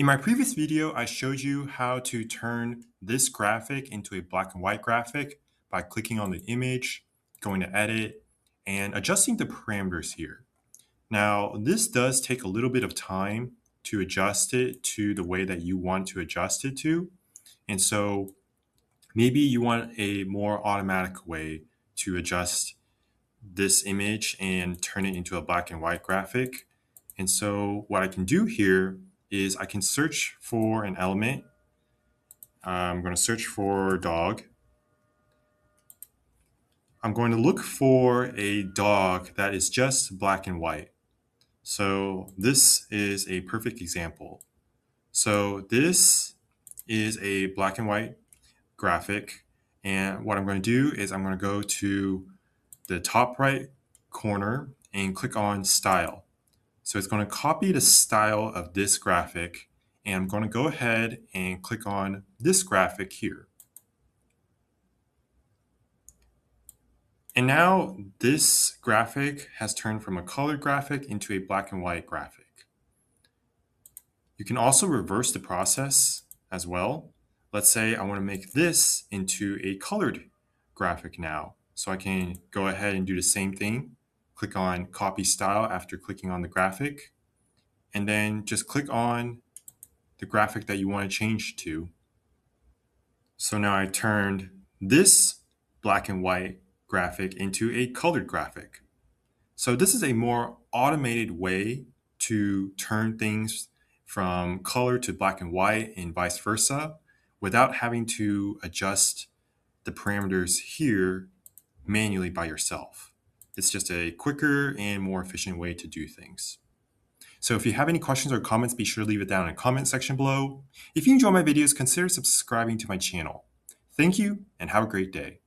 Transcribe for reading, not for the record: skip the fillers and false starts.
In my previous video, I showed you how to turn this graphic into a black and white graphic by clicking on the image, going to edit, and adjusting the parameters here. Now, this does take a little bit of time to adjust it to the way that you want to adjust it to. And so maybe you want a more automatic way to adjust this image and turn it into a black and white graphic. And so what I can do here is I can search for an element. I'm going to search for dog. I'm going to look for a dog that is just black and white. So this is a perfect example. So this is a black and white graphic. And what I'm going to do is I'm going to go to the top right corner and click on Style. So it's going to copy the style of this graphic, and I'm going to go ahead and click on this graphic here. And now this graphic has turned from a colored graphic into a black and white graphic. You can also reverse the process as well. Let's say I want to make this into a colored graphic now. So I can go ahead and do the same thing. Click on Copy Style after clicking on the graphic, and then just click on the graphic that you want to change to. So now I turned this black and white graphic into a colored graphic. So this is a more automated way to turn things from color to black and white and vice versa without having to adjust the parameters here manually by yourself. It's just a quicker and more efficient way to do things. So if you have any questions or comments, be sure to leave it down in the comment section below. If you enjoy my videos, consider subscribing to my channel. Thank you and have a great day.